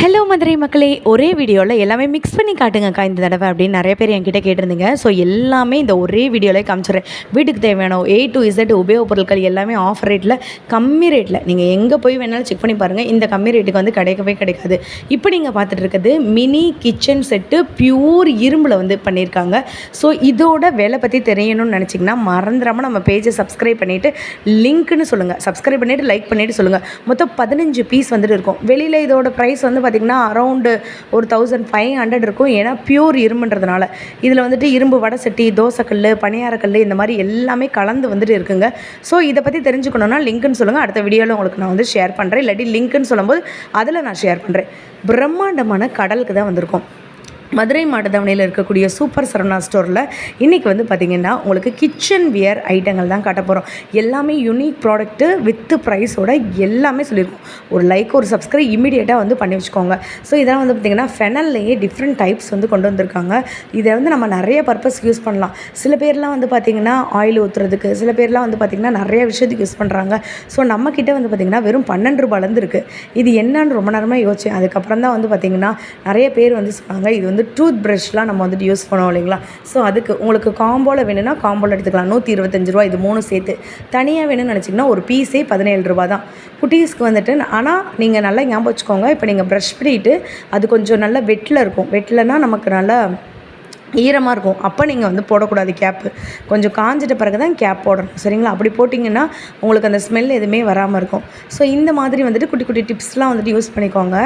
Hello Madurai மக்களே, ஒரே வீடியோவில் எல்லாமே மிக்ஸ் பண்ணி காட்டுங்கக்கா இந்த தடவை அப்படின்னு நிறைய பேர் என்கிட்ட கேட்டிருந்தீங்க. ஸோ எல்லாமே இந்த ஒரே வீடியோவில் காமிச்சிடுறேன். வீட்டுக்கு தேவையான A to Z உபயோகப் பொருட்கள் எல்லாமே ஆஃபர் ரேட்டில், கம்மி ரேட்டில் நீங்கள் எங்கே போய் வேணாலும் செக் பண்ணி பாருங்கள். இந்த கம்மி ரேட்டுக்கு வந்து கிடைக்கவே கிடைக்காது. இப்போ நீங்கள் பார்த்துட்டு இருக்கிறது மினி கிச்சன் செட்டு பியூர் இரும்பில் வந்து பண்ணியிருக்காங்க. ஸோ இதோட விலை பற்றி தெரியணும்னு நினச்சிங்கன்னா மறந்துடாமல் நம்ம பேஜை சப்ஸ்கிரைப் பண்ணிவிட்டு லிங்க்னு சொல்லுங்கள். சப்ஸ்கிரைப் பண்ணிவிட்டு லைக் பண்ணிவிட்டு சொல்லுங்கள். மொத்தம் 15 பீஸ் வந்துட்டு இருக்கும். வெளியில் இதோட ப்ரைஸ் வந்து பார்த்திங்கன்னா அரௌண்டு ஒரு 1500 இருக்கும். ஏன்னா பியூர் இரும்புன்றதுனால இதில் வந்துட்டு இரும்பு வடை சட்டி, தோசைக்கல், பணியாரக்கல் இந்த மாதிரி எல்லாமே கலந்து வந்துட்டு இருக்குங்க. ஸோ இதை பற்றி தெரிஞ்சுக்கணுன்னா லிங்க்னு சொல்லுங்கள். அடுத்த வீடியோவில் உங்களுக்கு நான் வந்து ஷேர் பண்ணுறேன். இல்லாட்டி லிங்க்னு சொல்லும்போது அதில் நான் ஷேர் பண்ணுறேன். பிரம்மாண்டமான கடலுக்கு தான் வந்திருக்கும். மதுரை மாட்டுத்தாவணியில் இருக்கக்கூடிய சூப்பர் சரவணா ஸ்டோரில் இன்றைக்கி வந்து பார்த்திங்கன்னா உங்களுக்கு கிச்சன் வியர் ஐட்டங்கள் தான் காட்ட போகிறோம். எல்லாமே யூனிக் ப்ராடக்ட்டு வித்து ப்ரைஸோட எல்லாமே சொல்லியிருக்கோம். ஒரு லைக், ஒரு சப்ஸ்கிரைப் இமீடியட்டாக வந்து பண்ணி வச்சுக்கோங்க. ஸோ இதெல்லாம் வந்து பார்த்திங்கன்னா ஃபெனல்லையே டிஃப்ரெண்ட் டைப்ஸ் வந்து கொண்டு வந்திருக்காங்க. இதை வந்து நம்ம நிறைய பர்பஸ்க்கு யூஸ் பண்ணலாம். சில பேர்லாம் வந்து பார்த்திங்கன்னா ஆயில் ஊற்றுறதுக்கு, சில பேர்லாம் வந்து பார்த்திங்கன்னா நிறைய விஷயத்துக்கு யூஸ் பண்ணுறாங்க. ஸோ நம்மக்கிட்ட வந்து பார்த்திங்கன்னா வெறும் 12 ரூபாயிலேருந்து இருக்குது. இது என்னன்னு ரொம்ப நேரமாக யோசிச்சேன். அதுக்கப்புறம் தான் வந்து பார்த்திங்கன்னா நிறைய பேர் வந்து சொன்னாங்க இது வந்து டூத் ப்ரஷ்லாம் நம்ம வந்துட்டு யூஸ் பண்ணுவோம் இல்லைங்களா. ஸோ அதுக்கு உங்களுக்கு காம்போவில் வேணும்னா காம்போவில் எடுத்துக்கலாம். 125 ரூபா இது 3 சேர்த்து. தனியாக வேணும்னு நினச்சிங்கன்னா ஒரு பீஸே 17 ரூபா தான் குட்டீஸ்க்கு வந்துட்டு. ஆனால் நீங்கள் நல்லா ஞாபகம் வச்சுக்கோங்க, இப்போ நீங்கள் ப்ரஷ் பண்ணிவிட்டு அது கொஞ்சம் நல்லா வெட்டில் இருக்கும். வெட்டிலனா நமக்கு நல்லா ஈரமாக இருக்கும். அப்போ நீங்கள் வந்து போடக்கூடாது கேப்பு. கொஞ்சம் காஞ்சிட்ட பிறகு தான் கேப் போடணும், சரிங்களா? அப்படி போட்டிங்கன்னா உங்களுக்கு அந்த ஸ்மெல் எதுவுமே வராமல் இருக்கும். ஸோ இந்த மாதிரி வந்துட்டு குட்டி குட்டி டிப்ஸ்லாம் வந்துட்டு யூஸ் பண்ணிக்கோங்க.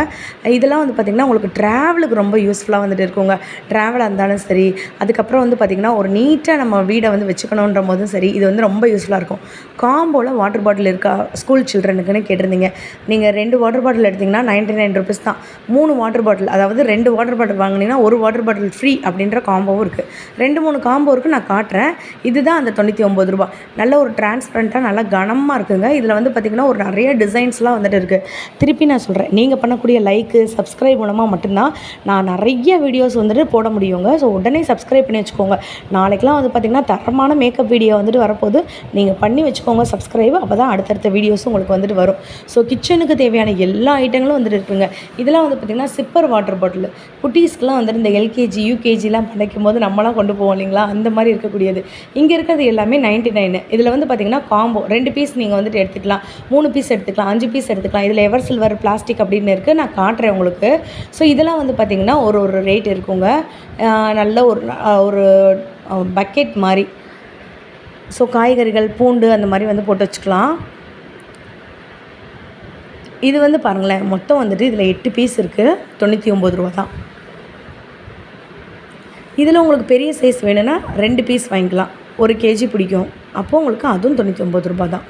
இதெல்லாம் வந்து பார்த்திங்கன்னா உங்களுக்கு ட்ராவலுக்கு ரொம்ப யூஸ்ஃபுல்லாக வந்துட்டு இருக்குங்க. ட்ராவலாக இருந்தாலும் சரி, அதுக்கப்புறம் வந்து பார்த்திங்கன்னா ஒரு நீட்டாக நம்ம வீடை வந்து வச்சுக்கணுன்ற போதும் சரி, இது வந்து ரொம்ப யூஸ்ஃபுல்லாக இருக்கும். காம்போவில் வாட்டர் பாட்டில் இருக்கா ஸ்கூல் சில்ட்ரனுக்குன்னு கேட்டிருந்தீங்க. நீங்கள் 2 வாட்டர் பாட்டில் எடுத்திங்கன்னா 99 ருபீஸ் தான். 3 வாட்டர் பாட்டில், அதாவது 2 வாட்டர் பாட்டில் வாங்கினீங்கன்னா 1 வாட்டர் பாட்டில் ஃப்ரீ அப்படின்ற காம்போவும் இருக்குது. 2-3 காம்போ இருக்குது, நான் காட்டுறேன். இதுதான் அந்த 99 ரூபா. நல்ல ஒரு டிரான்ஸ்பரண்ட்டாக நல்லா கனமாக இருக்குங்க. இதில் வந்து பார்த்திங்கன்னா ஒரு நிறைய டிசைன்ஸ்லாம் வந்துட்டு இருக்குது. திருப்பி நான் சொல்கிறேன், நீங்கள் பண்ணக்கூடிய லைக்கு, சப்ஸ்கிரைப் மூலமாக மட்டும்தான் நான் நிறைய வீடியோஸ் வந்துட்டு போட முடியுங்க. ஸோ உடனே சப்ஸ்கிரைப் பண்ணி வச்சுக்கோங்க. நாளைக்கெலாம் வந்து பார்த்திங்கன்னா தரமான மேக்கப் வீடியோ வந்துட்டு வரப்போது. நீங்கள் பண்ணி வச்சுக்கோங்க சப்ஸ்கிரைப். அப்போ தான் அடுத்தடுத்த வீடியோஸும் உங்களுக்கு வந்துட்டு வரும். ஸோ கிச்சனுக்கு தேவையான எல்லா ஐட்டங்களும் வந்துட்டு இருக்குங்க. இதெல்லாம் வந்து பார்த்திங்கன்னா சிப்பர் வாட்டர் பாட்டில். குட்டீஸ்க்கெலாம் வந்துட்டு இந்த LKG UKGலாம் படிக்கும் போது நம்மளாம் கொண்டு போவோம் இல்லைங்களா, அந்த மாதிரி இருக்கக்கூடியது. இங்கே இருக்கிறது எல்லாமே 99. இதில் வந்து பார்த்திங்கன்னா காம்போ 2 பீஸ் நீங்கள் வந்துட்டு எடுத்துக்கலாம், 3 பீஸ் எடுத்துக்கலாம், 5 பீஸ் எடுத்துக்கலாம். இதில் எவர் சில்வர், பிளாஸ்டிக் அப்படின்னு இருக்குது. நான் காட்டுறேன் உங்களுக்கு. ஸோ இதெல்லாம் வந்து பார்த்திங்கன்னா ஒரு ரேட் இருக்குங்க. நல்ல ஒரு பக்கெட் மாதிரி. ஸோ காய்கறிகள், பூண்டு அந்த மாதிரி வந்து போட்டு வச்சுக்கலாம். இது வந்து பாருங்களேன், மொத்தம் வந்துட்டு இதில் 8 பீஸ் இருக்குது. 99 ரூபா தான். இதில் உங்களுக்கு பெரிய சைஸ் வேணும்னா 2 பீஸ் வாங்கிக்கலாம். 1 kg பிடிக்கும். அப்போது உங்களுக்கு அதுவும் 99 ரூபா தான்.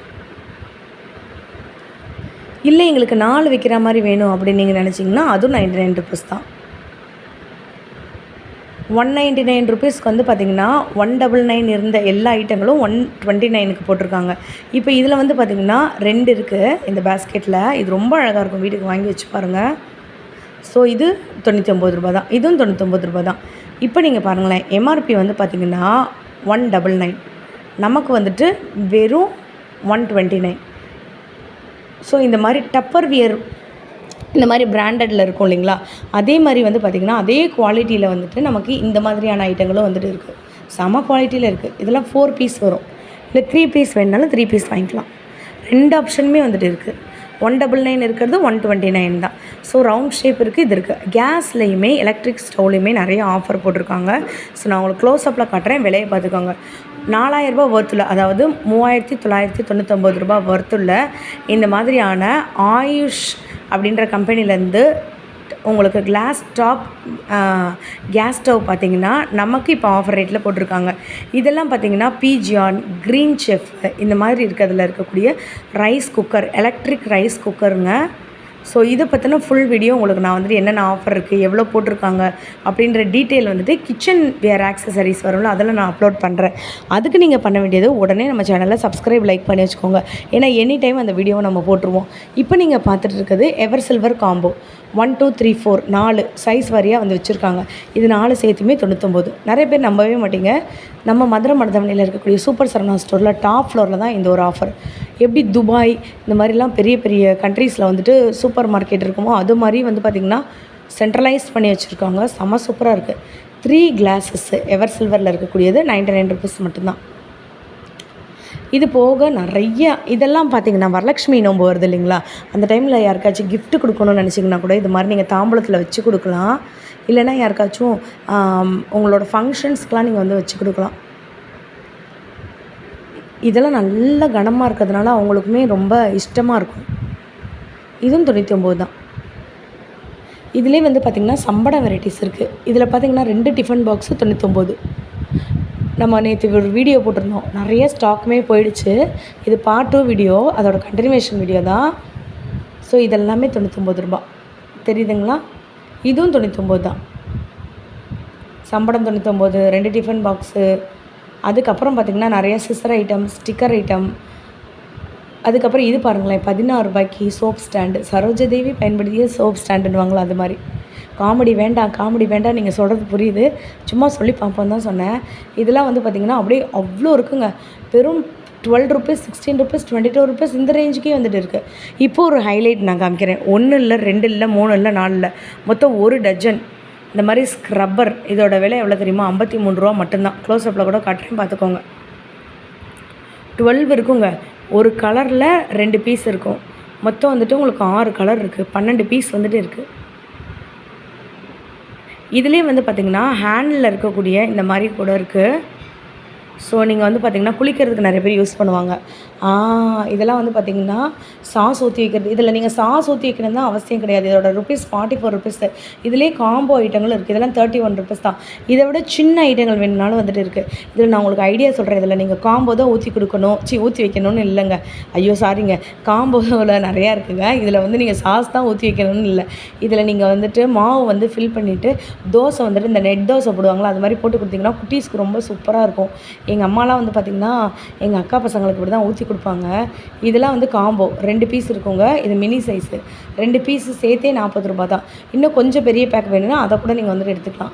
இல்லை எங்களுக்கு 4 வைக்கிற மாதிரி வேணும் அப்படின்னு நீங்கள் நினச்சிங்கன்னா அதுவும் 99 ருபீஸ் தான். 199 ருபீஸ்க்கு வந்து பார்த்திங்கன்னா 199 இருந்த எல்லா ஐட்டங்களும் 129க்கு போட்டிருக்காங்க. இப்போ இதில் வந்து பார்த்திங்கன்னா 2 இருக்குது இந்த பேஸ்கெட்டில். இது ரொம்ப அழகாக இருக்கும், வீட்டுக்கு வாங்கி வச்சு பாருங்கள். ஸோ இது 99 ரூபா தான். இதுவும் 99 ரூபா தான். இப்போ நீங்கள் பாருங்களேன், MRP வந்து பார்த்திங்கன்னா 199, நமக்கு வந்துட்டு வெறும் 129. ஸோ இந்த மாதிரி டப்பர் வியர் இந்த மாதிரி பிராண்டடில் இருக்கும் இல்லைங்களா, அதே மாதிரி வந்து பார்த்திங்கன்னா அதே குவாலிட்டியில் வந்துட்டு நமக்கு இந்த மாதிரியான ஐட்டங்களும் வந்துட்டு இருக்குது. செம குவாலிட்டியில் இருக்குது. இதெல்லாம் 4 பீஸ் வரும். இல்லை 3 பீஸ் வேணுனாலும் 3 பீஸ் வாங்கிக்கலாம். 2 ஆப்ஷனுமே வந்துட்டு இருக்குது. 199 இருக்கிறது 129 தான். ஸோ ரவுண்ட் ஷேப் இருக்குது, இது இருக்குது. கேஸ்லேயுமே எலக்ட்ரிக் ஸ்டவ்லேயுமே நிறைய ஆஃபர் போட்டிருக்காங்க. ஸோ நான் உங்களுக்கு க்ளோஸ்அப்பில் காட்டுறேன், விலையை பார்த்துக்கோங்க. 4000 ரூபா வர்த்துள்ள, அதாவது 3999 ரூபா வர்த்துள்ள இந்த மாதிரியான ஆயுஷ் அப்படின்ற கம்பெனிலேருந்து உங்களுக்கு கேஸ் ஸ்டவ் பார்த்திங்கன்னா நமக்கு இப்போ ஆஃபர் ரேட்டில் போட்டிருக்காங்க. இதெல்லாம் பார்த்திங்கன்னா பிஜியான், க்ரீன் செஃப் இந்த மாதிரி இருக்கிறதுல இருக்கக்கூடிய ரைஸ் குக்கர், எலக்ட்ரிக் ரைஸ் குக்கருங்க. ஸோ இதை பற்றின ஃபுல் வீடியோ உங்களுக்கு நான் வந்துட்டு என்னென்ன ஆஃபர் இருக்குது, எவ்வளோ போட்டிருக்காங்க அப்படின்ற டீட்டெயில் வந்துட்டு கிச்சன் வேர் ஆக்சசரிஸ் வரும்ல, அதெல்லாம் நான் அப்லோட் பண்ணுறேன். அதுக்கு நீங்கள் பண்ண வேண்டியது உடனே நம்ம சேனலில் சப்ஸ்கிரைப், லைக் பண்ணி வச்சுக்கோங்க. ஏன்னா எனி டைம் அந்த வீடியோவை நம்ம போட்டுருவோம். இப்போ நீங்கள் பார்த்துட்டு இருக்கிறது எவர் சில்வர் காம்போ 1 2 3 4 4 சைஸ் வாரியாக வந்து வச்சுருக்காங்க. இது 4 சேர்த்துமே 99. நிறைய பேர் நம்பவே மாட்டீங்க, நம்ம மதுரை மாட்டுத்தாவணியில் இருக்கக்கூடிய சூப்பர் சரவணா ஸ்டோரில் டாப் ஃப்ளோரில் தான் இந்த ஒரு ஆஃபர். எப்படி துபாய் இந்த மாதிரிலாம் பெரிய பெரிய கண்ட்ரீஸில் வந்துட்டு சூப்பர் மார்க்கெட் இருக்குமோ அது மாதிரி வந்து பார்த்திங்கன்னா சென்ட்ரலைஸ் பண்ணி வச்சுருக்காங்க. செம சூப்பராக இருக்குது. 3 கிளாஸஸ்ஸு எவர் சில்வரில் இருக்கக்கூடியது 99 ருபீஸ் மட்டும்தான். இது போக நிறைய இதெல்லாம் பார்த்திங்கன்னா வரலட்சுமி நோன்பு வருது இல்லைங்களா, அந்த டைமில் யாருக்காச்சும் கிஃப்ட் கொடுக்கணும்னு நினச்சிங்கன்னா கூட இது மாதிரி நீங்கள் தாம்பூலத்தில் வச்சு கொடுக்கலாம். இல்லைனா யாருக்காச்சும் உங்களோட ஃபங்க்ஷன்ஸ்க்கெலாம் நீங்கள் வந்து வச்சு கொடுக்கலாம். இதெல்லாம் நல்ல கனமாக இருக்கிறதுனால அவங்களுக்குமே ரொம்ப இஷ்டமாக இருக்கும். இதுவும் 99 தான். இதிலே வந்து பார்த்திங்கன்னா சம்பட வெரைட்டிஸ் இருக்குது. இதில் பார்த்திங்கன்னா 2 டிஃபன் பாக்ஸு 99. நம்ம நேற்று ஒரு வீடியோ போட்டிருந்தோம், நிறைய ஸ்டாக்குமே போயிடுச்சு. இது பார்ட் 2 வீடியோ, அதோட கண்டினியூவேஷன் வீடியோ தான். ஸோ இதெல்லாமே 99 ரூபா தெரியுதுங்களா. இதுவும் 99 தான். சம்படம் 99, 2 டிஃபன் பாக்ஸு. அதுக்கப்புறம் பார்த்திங்கன்னா நிறைய சிசர் ஐட்டம், ஸ்டிக்கர் ஐட்டம். அதுக்கப்புறம் இது பாருங்களேன், 16 ரூபாய்க்கு சோப் ஸ்டாண்டு. சரோஜதேவி பயன்படுத்திய சோப் ஸ்டாண்டுன்னுவாங்களா அது மாதிரி. காமெடி வேண்டாம் நீங்கள் சொல்கிறது புரியுது, சும்மா சொல்லி பார்ப்போம் தான் சொன்னேன். இதெல்லாம் வந்து பார்த்திங்கன்னா அப்படியே அவ்வளோ இருக்குங்க. வெறும் 12 ருபீஸ், 16 ருபீஸ், 22 ருபீஸ் இந்த ரேஞ்சுக்கே வந்துட்டு இருக்குது. இப்போது ஒரு ஹைலைட் நான் காமிக்கிறேன். 1 இல்லை, 2 இல்லை, 3 இல்லை, 4 இல்லை, மொத்தம் 1 டஜன் இந்த மாதிரி ஸ்க்ரப்பர். இதோட விலை எவ்வளோ தெரியுமா? 53 ரூபா மட்டும்தான். க்ளோஸ்அப்பில் கூட காட்டுறேன் பார்த்துக்கோங்க. 12 இருக்குங்க. ஒரு கலரில் 2 பீஸ் இருக்கும். மொத்தம் வந்துட்டு உங்களுக்கு 6 கலர் இருக்குது. 12 பீஸ் வந்துட்டு இருக்குது. இதுலேயே வந்து பார்த்திங்கன்னா ஹேண்டில் இருக்கக்கூடிய இந்த மாதிரி கூட இருக்குது. ஸோ நீங்கள் வந்து பார்த்திங்கன்னா குளிக்கிறதுக்கு நிறைய பேர் யூஸ் பண்ணுவாங்க. இதெல்லாம் வந்து பார்த்திங்கன்னா சாஸ் ஊற்றி வைக்கிறது. இதில் நீங்கள் சாஸ் ஊற்றி வைக்கணும் தான் அவசியம் கிடையாது. இதோட ருபீஸ் 44 ருபீஸு. இதிலே காம்போ ஐட்டங்களும் இருக்குது. இதெல்லாம் 31 ருபீஸ் தான். இதை விட சின்ன ஐட்டங்கள் வேணுனாலும் வந்துட்டு இருக்குது. இதில் நான் உங்களுக்கு ஐடியா சொல்கிறேன். இதில் நீங்கள் காம்போ தான் ஊற்றி கொடுக்கணும், ஊற்றி வைக்கணும்னு இல்லைங்க. ஐயோ சாரிங்க, காம்போவில் நிறையா இருக்குங்க. இதில் வந்து நீங்கள் சாஸ் தான் ஊற்றி வைக்கணும்னு இல்லை. இதில் நீங்கள் வந்துட்டு மாவு வந்து ஃபில் பண்ணிவிட்டு தோசை வந்துட்டு இந்த நெட் தோசை போடுவாங்களா, அது மாதிரி போட்டு கொடுத்தீங்கன்னா குட்டீஸ்க்கு ரொம்ப சூப்பராக இருக்கும். எங்கள் அம்மாலாம் வந்து பார்த்திங்கன்னா எங்கள் அக்கா பசங்களுக்கு இப்படி தான் ஊற்றி கொடுப்பாங்க. இதெல்லாம் வந்து காம்போ 2 பீஸ் இருக்குங்க. இது மினி சைஸு. 2 பீஸு சேர்த்தே 40 ரூபா தான். இன்னும் கொஞ்சம் பெரிய பேக் வேணும்னா அதை கூட நீங்கள் வந்துட்டு எடுத்துக்கலாம்.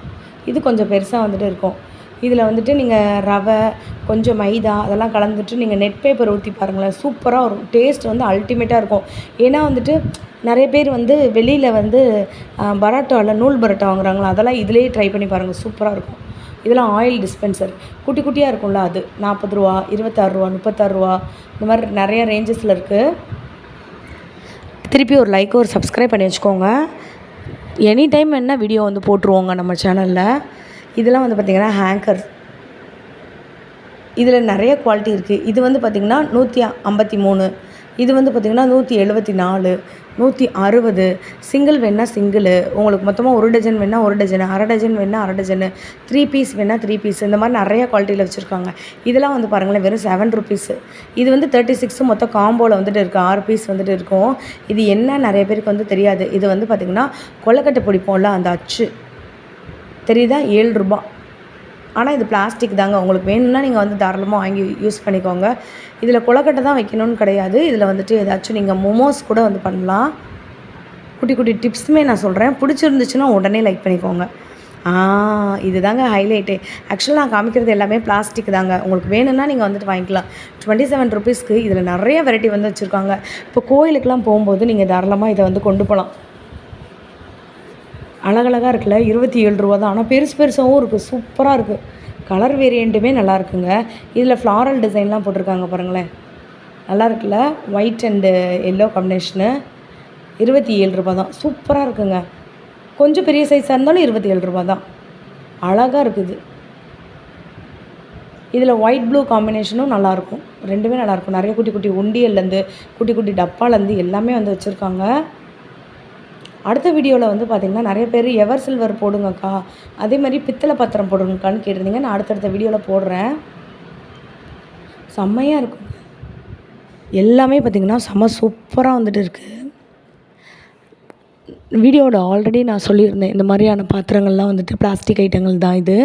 இது கொஞ்சம் பெருசாக வந்துட்டு இருக்கும். இதில் வந்துட்டு நீங்கள் ரவை, கொஞ்சம் மைதா அதெல்லாம் கலந்துட்டு நீங்கள் நெட் பேப்பர் ஊற்றி பாருங்களேன், சூப்பராக வரும். டேஸ்ட் வந்து அல்டிமேட்டாக இருக்கும். ஏன்னா வந்துட்டு நிறைய பேர் வந்து வெளியில் வந்து பரோட்டாவில் நூல் பரோட்டா வாங்குறாங்களா, அதெல்லாம் இதிலேயே ட்ரை பண்ணி பாருங்கள், சூப்பராக இருக்கும். இதெல்லாம் ஆயில் டிஸ்பென்சர் குட்டி குட்டியாக இருக்கும்ல, அது 40 ரூபா, 26 ரூபா, 36 ரூபா, இந்த மாதிரி நிறைய ரேஞ்சஸில் இருக்குது. திருப்பி ஒரு லைக், ஒரு சப்ஸ்கிரைப் பண்ணி வச்சுக்கோங்க. எனி டைம் என்ன வீடியோ வந்து போட்டுருவோங்க நம்ம சேனலில். இதெல்லாம் வந்து பார்த்திங்கன்னா ஹேங்கர். இதில் நிறைய குவாலிட்டி இருக்குது. இது வந்து பார்த்திங்கன்னா 153, இது வந்து பார்த்திங்கன்னா 174, 160. சிங்கிள் வேணால் சிங்கிளு, உங்களுக்கு மொத்தமாக 1 டஜன் வேணால் 1 டஜனு, அரை டஜன் வேணால் அரை டஜனு, 3 பீஸ் வேணால் 3 பீஸ், இந்த மாதிரி நிறைய குவாலிட்டியில் வச்சுருக்காங்க. இதெல்லாம் வந்து பாருங்களேன், வெறும் 7 ருபீஸு. இது வந்து 36 மொத்தம் காம்போவில் வந்துட்டு இருக்குது. 6 பீஸ் வந்துட்டு இருக்கும். இது என்ன நிறைய பேருக்கு வந்து தெரியாது. இது வந்து பார்த்திங்கன்னா கொழுக்கட்டை பிடிப்போம்ல, அந்த அச்சு தெரியுதா, 7 ரூபா. ஆனால் இது பிளாஸ்டிக் தாங்க. உங்களுக்கு வேணும்னா நீங்கள் வந்து தாராளமாக வாங்கி யூஸ் பண்ணிக்கோங்க. இதில் கொழுக்கட்டை தான் வைக்கணும்னு கிடையாது. இதில் வந்துட்டு ஏதாச்சும் நீங்கள் மோமோஸ் கூட வந்து பண்ணலாம். குட்டி குட்டி டிப்ஸுமே நான் சொல்கிறேன். பிடிச்சிருந்துச்சுன்னா உடனே லைக் பண்ணிக்கோங்க. இது தாங்க ஹைலைட்டு. ஆக்சுவலாக நான் காமிக்கிறது எல்லாமே பிளாஸ்டிக் தாங்க. உங்களுக்கு வேணும்னா நீங்கள் வந்துட்டு வாங்கிக்கலாம். 27 ருபீஸ்க்கு இதில் நிறைய வெரைட்டி வந்து வச்சுருக்காங்க. இப்போ கோயிலுக்கெலாம் போகும்போது நீங்கள் தாராளமாக இதை வந்து கொண்டு போகலாம். அழகழகாக இருக்குல்ல, 27 ரூபா தான். ஆனால் பெருசு பெருசாகவும் இருக்குது, சூப்பராக இருக்குது. கலர் வேரியண்ட்டுமே நல்லா இருக்குங்க. இதில் ஃப்ளாரல் டிசைன்லாம் போட்டிருக்காங்க பாருங்களேன், நல்லா இருக்குல்ல. White and yellow combination. 27 ரூபா தான். சூப்பராக இருக்குங்க. கொஞ்சம் பெரிய சைஸாக இருந்தாலும் 27 ரூபா தான். அழகாக இருக்குது. இதில் ஒயிட் ப்ளூ காம்பினேஷனும் நல்லாயிருக்கும். ரெண்டுமே நல்லாயிருக்கும். நிறைய குட்டி குட்டி உண்டியல்லேருந்து குட்டி குட்டி டப்பாலேருந்து எல்லாமே வந்து வச்சுருக்காங்க. அடுத்த வீடியோவில் வந்து பார்த்திங்கன்னா நிறைய பேர் எவர் சில்வர் போடுங்கக்கா, அதே மாதிரி பித்தளை பாத்திரம் போடுங்கக்கான்னு கேட்டிருந்தீங்க. நான் அடுத்தடுத்த வீடியோவில் போடுறேன். செம்மையாக இருக்கும். எல்லாமே பார்த்திங்கன்னா செம்ம சூப்பராக வந்துட்டு இருக்குது. வீடியோட ஆல்ரெடி நான் சொல்லியிருந்தேன், இந்த மாதிரியான பாத்திரங்கள்லாம் வந்துட்டு பிளாஸ்டிக் ஐட்டங்கள் தான் இது.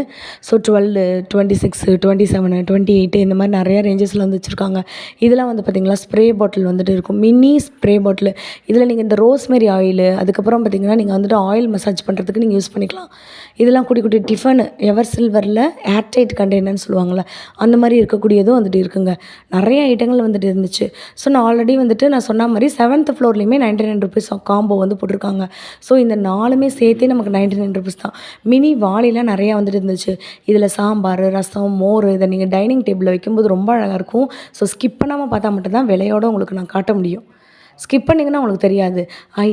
ஸோ 12, 26, 27, 28 இந்த மாதிரி நிறையா ரேஞ்சஸில் வந்து வச்சுருக்காங்க. இதெல்லாம் வந்து பார்த்திங்கன்னா ஸ்ப்ரே பாட்டில் வந்துட்டு இருக்கும், மினி ஸ்ப்ரே பாட்டில். இதில் நீங்கள் இந்த ரோஸ்மெரி ஆயிலு, அதுக்கப்புறம் பார்த்திங்கன்னா நீங்கள் வந்துட்டு ஆயில் மசாஜ் பண்ணுறதுக்கு நீங்கள் யூஸ் பண்ணிக்கலாம். இதெல்லாம் குட்டி குட்டி டிஃபனு எவர் சில்வரில் ஏர்டைட் கண்டெய்னர்னு சொல்லுவாங்கள்ல, அந்த மாதிரி இருக்கக்கூடியதும் வந்துட்டு இருக்குங்க. நிறைய ஐட்டங்கள் வந்துட்டு இருந்துச்சு. ஸோ நான் ஆல்ரெடி வந்துட்டு நான் சொன்ன மாதிரி 7th ஃப்ளோர்லேயுமே 99 ருபீஸ் காம்போ வந்து போட்டிருக்காங்க. ஸோ இந்த 4மே சேர்த்தே நமக்கு 99 ருபீஸ் தான். மினி வாளிலாம் நிறையா வந்துட்டு இருந்துச்சு. இதில் சாம்பார், ரசம், மோர் இதை நீங்கள் டைனிங் டேபிளில் வைக்கும்போது ரொம்ப அழகாக இருக்கும். ஸோ ஸ்கிப் பண்ணாமல் பார்த்தா மட்டும்தான் விலையோடு உங்களுக்கு நான் காட்ட முடியும். ஸ்கிப் பண்ணிங்கன்னா உங்களுக்கு தெரியாது.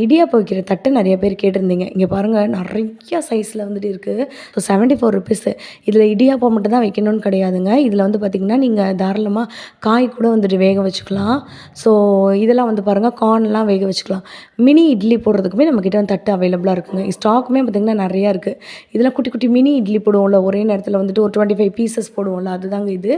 இடியாப்பம் வைக்கிற தட்டு நிறைய பேர் கேட்டிருந்தீங்க. இங்கே பாருங்கள், நிறையா சைஸில் வந்துட்டு இருக்குது. So 74 rupees. இதில் இடியாப்பம் மட்டும் தான் வைக்கணும்னு கிடையாதுங்க. இதில் வந்து பார்த்திங்கன்னா நீங்கள் தாராளமாக காய் கூட வந்துட்டு வேக வச்சுக்கலாம். ஸோ இதெல்லாம் வந்து பாருங்கள், கார்ன்லாம் வேக வச்சுக்கலாம். மினி இட்லி போடுறதுக்குமே நம்மக்கிட்ட வந்து தட்டு அவைலபிளாக இருக்குங்க. ஸ்டாக்குமே பார்த்திங்கன்னா நிறையா இருக்குது. இதெல்லாம் குட்டி குட்டி மினி இட்லி போடுவோம்ல, ஒரே நேரத்தில் வந்துட்டு ஒரு 25 பீசஸ் போடுவோம்ல, அதுதாங்க இது.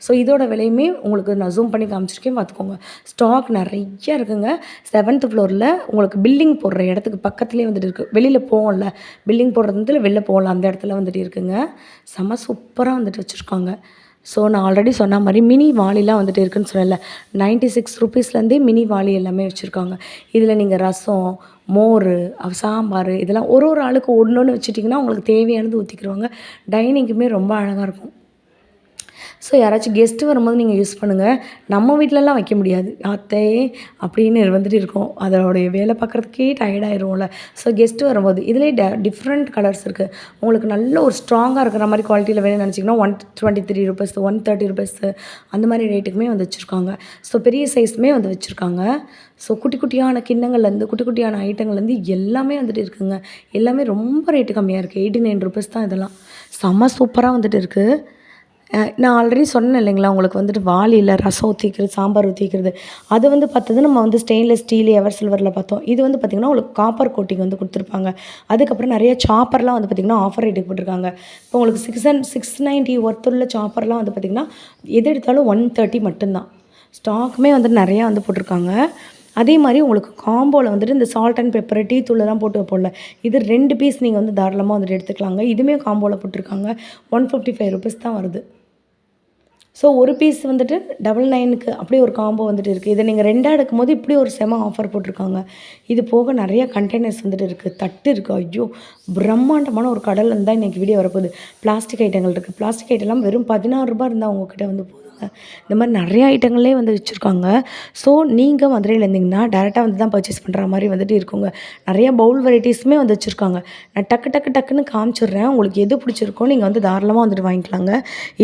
ஸோ இதோட விலையுமே உங்களுக்கு நான் ஜூம் பண்ணி காமிச்சிருக்கேன், பார்த்துக்கோங்க. ஸ்டாக் நிறையா இருக்குங்க. 7th ஃப்ளோரில் உங்களுக்கு பில்டிங் போடுற இடத்துக்கு பக்கத்துலேயே வந்துட்டு இருக்குது. வெளியில் போவோம்ல, பில்டிங் போடுறது வந்து வெளில போகலாம், அந்த இடத்துல வந்துட்டு இருக்குங்க. செம்ம சூப்பராக வந்துட்டு வச்சுருக்காங்க. ஸோ நான் ஆல்ரெடி சொன்ன மாதிரி மினி வாளிலாம் வந்துட்டு இருக்குதுன்னு சொல்லலை, 96 ருபீஸ்லேருந்தே மினி வாளி எல்லாமே வச்சுருக்காங்க. இதில் நீங்கள் ரசம், மோர், சாம்பார் இதெல்லாம் ஒரு ஒரு ஆளுக்கு ஒன்று ஒன்று வச்சுட்டிங்கன்னா உங்களுக்கு தேவையானது ஊற்றிக்கிடுவாங்க. டைனிங்குமே ரொம்ப அழகாக இருக்கும். ஸோ யாராச்சும் கெஸ்ட்டு வரும்போது நீங்கள் யூஸ் பண்ணுங்கள். நம்ம வீட்டிலலாம் வைக்க முடியாது. அத்தை அப்படின்னு வந்துட்டு இருக்கும், அதோடைய வேலை பார்க்குறதுக்கே டயர்டாயிரும்ல. ஸோ கெஸ்ட்டு வரும்போது இதிலே டிஃப்ரெண்ட் கலர்ஸ் இருக்குது. உங்களுக்கு நல்ல ஒரு ஸ்ட்ராங்காக இருக்கிற மாதிரி குவாலிட்டியில் வேணும்னு நினச்சிங்கன்னா 123 ருபீஸ், 130 ருபீஸ் அந்த மாதிரி ரேட்டுக்குமே வந்து வச்சுருக்காங்க. ஸோ பெரிய சைஸுமே வந்து வச்சுருக்காங்க. ஸோ குட்டி குட்டியான கிண்ணங்கள்லேருந்து குட்டி குட்டியான ஐட்டங்கள்லேருந்து எல்லாமே வந்துட்டு இருக்குங்க. எல்லாமே ரொம்ப ரேட்டு கம்மியாக இருக்குது. 89 ருபீஸ் தான் இதெல்லாம். செம்ம சூப்பராக வந்துட்டு இருக்குது. நான் ஆல்ரெடி சொன்னேன் இல்லைங்களா, உங்களுக்கு வந்துட்டு வாளியில் ரசம் ஊற்றி வைக்கிறது, சாம்பார் ஊற்றி வைக்கிறது. அது வந்து பார்த்தது நம்ம வந்து ஸ்டெயின்லெஸ் ஸ்டீல், எவர் சில்வரில் பார்த்தோம். இது வந்து பார்த்திங்கன்னா உங்களுக்கு காப்பர் கோட்டிங் வந்து கொடுத்துருப்பாங்க. அதுக்கப்புறம் நிறைய சாப்பர்லாம் வந்து பார்த்திங்கன்னா ஆஃபர் ரேட்டுக்கு போட்டிருக்காங்க. இப்போ உங்களுக்கு 690 ஒர்த்துள்ள சாப்பர்லாம் வந்து பார்த்திங்கன்னா எது எடுத்தாலும் 130 மட்டும்தான். ஸ்டாக்குமே வந்து நிறையா வந்து போட்டிருக்காங்க. அதே மாதிரி உங்களுக்கு காம்போவில் வந்துட்டு இந்த சால்ட் அண்ட் பெப்பர், டீ தூளெல்லாம் போட்டு வைப்போம்ல, இது 2 பீஸ் நீங்கள் வந்து தாராளமாக வந்துட்டு எடுத்துக்கலாங்க. இதுவுமே காம்போவில் போட்டிருக்காங்க. 155 ருபீஸ் தான் வருது. ஸோ ஒரு பீஸ் வந்துட்டு 99க்கு அப்படியே ஒரு காம்போ வந்துட்டு இருக்குது. இதை நீங்கள் 2ஆக எடுக்கும்போது இப்படி ஒரு செம ஆஃபர் போட்டிருக்காங்க. இது போக நிறைய கண்டெய்னர்ஸ் வந்துட்டு இருக்குது, தட்டு இருக்குது. ஐயோ, பிரம்மாண்டமான ஒரு கடல்லேருந்து தான் இன்றைக்கி வீடியோ வரப்போகுது. பிளாஸ்டிக் ஐட்டங்கள் இருக்குது. பிளாஸ்டிக் ஐட்டம்லாம் வெறும் 16 ரூபா இருந்தால் உங்ககிட்ட வந்து போதுங்க. இந்த மாதிரி நிறைய ஐட்டங்களே வந்து வச்சுருக்காங்க. ஸோ நீங்கள் மதுரையில் இருந்தீங்கன்னா டேரெக்டாக வந்து தான் பர்ச்சேஸ் பண்ணுற மாதிரி வந்துட்டு இருக்குங்க. நிறைய பவுல் வெரைட்டிஸுமே வந்து வச்சுருக்காங்க. நான் டக்குன்னு காமிச்சிடுறேன். உங்களுக்கு எது பிடிச்சிருக்கோ நீங்கள் வந்து தாராளமாக வந்துட்டு வாங்கிக்கலாங்க.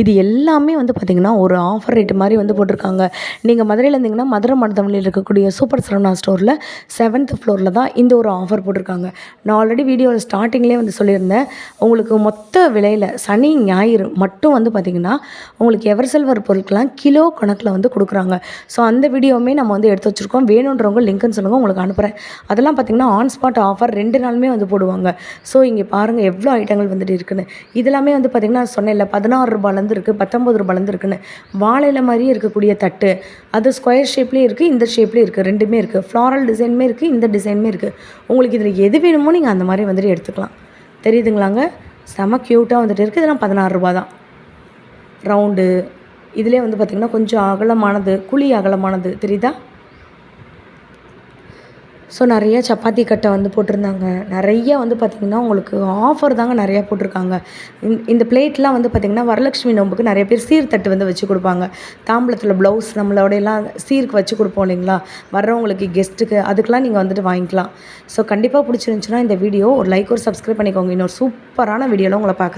இது எல்லாமே வந்து பார்த்திங்கன்னா ஒரு ஆஃபர் ரேட்டு மாதிரி வந்து போட்டிருக்காங்க. நீங்கள் மதுரையில் இருந்தீங்கன்னா மதுரை மருதமலையில் இருக்கக்கூடிய சூப்பர் சரவணா ஸ்டோரில் 7th ஃப்ளோரில் தான் இந்த ஒரு ஆஃபர் போட்டிருக்காங்க. நான் ஆல்ரெடி வீடியோவில் ஸ்டார்டிங்லேயே வந்து சொல்லியிருந்தேன், உங்களுக்கு மொத்த விலையில் சனி ஞாயிறு மட்டும் வந்து பார்த்திங்கன்னா உங்களுக்கு எவர் சில்வர் பொருட்கள்லாம் கிலோ கணக்கில் வந்து கொடுக்குறாங்க. ஸோ அந்த வீடியோவுமே நம்ம வந்து எடுத்து வச்சுருக்கோம். வேணுன்றவங்க லிங்க்னு சொல்லுங்கள், உங்களுக்கு அனுப்புகிறேன். அதெல்லாம் பார்த்திங்கன்னா ஆன் ஸ்பாட் ஆஃபர் 2 நாளுமே வந்து போடுவாங்க. ஸோ இங்கே பாருங்கள் எவ்வளோ ஐட்டங்கள் வந்துட்டு இருக்குன்னு. இதெல்லாமே வந்து பார்த்திங்கன்னா சொன்னேன்ல 16 ரூபாலேருந்து இருக்குது, 19 ரூபாலேருந்து இருக்குன்னு. வாழையில மாதிரியே இருக்கக்கூடிய தட்டு, அது ஸ்கொயர் ஷேப்லேயும் இருக்குது, இந்த ஷேப்லேயும் இருக்குது, 2மே இருக்குது. ஃப்ளாரல் டிசைனுமே இருக்குது, இந்த டிசைனுமே இருக்குது. உங்களுக்கு இதில் எது வேணுமோ நீங்கள் அந்த மாதிரி வந்துட்டு எடுத்துக்கலாம். தெரியுதுங்களாங்க, செம க்யூட்டாக வந்துட்டு இருக்குது. இதெல்லாம் 16 ரூபா தான். ரவுண்டு இதிலே வந்து பார்த்திங்கன்னா கொஞ்சம் அகலமானது, குழி அகலமானது தெரியுதா? ஸோ நிறைய சப்பாத்தி கட்டை வந்து போட்டிருந்தாங்க. நிறையா வந்து பார்த்திங்கன்னா உங்களுக்கு ஆஃபர் தாங்க நிறையா போட்டிருக்காங்க. இந்த பிளேட்லாம் வந்து பார்த்திங்கன்னா வரலட்சுமி நோம்புக்கு நிறைய பேர் சீர்தட்டு வந்து வச்சு கொடுப்பாங்க. தாம்பளத்தில் ப்ளவுஸ் நம்மளோடையெல்லாம் சீருக்கு வச்சு கொடுப்போம் இல்லைங்களா, வர்றவங்களுக்கு கெஸ்ட்டுக்கு, அதுக்கெலாம் நீங்கள் வந்துட்டு வாங்கிக்கலாம். ஸோ கண்டிப்பாக பிடிச்சிருந்துச்சுன்னா இந்த வீடியோ ஒரு லைக், ஒரு சப்ஸ்கிரைப் பண்ணிக்கோங்க. இன்னொரு சூப்பரான வீடியோவில் உங்களை பார்க்குறேன்.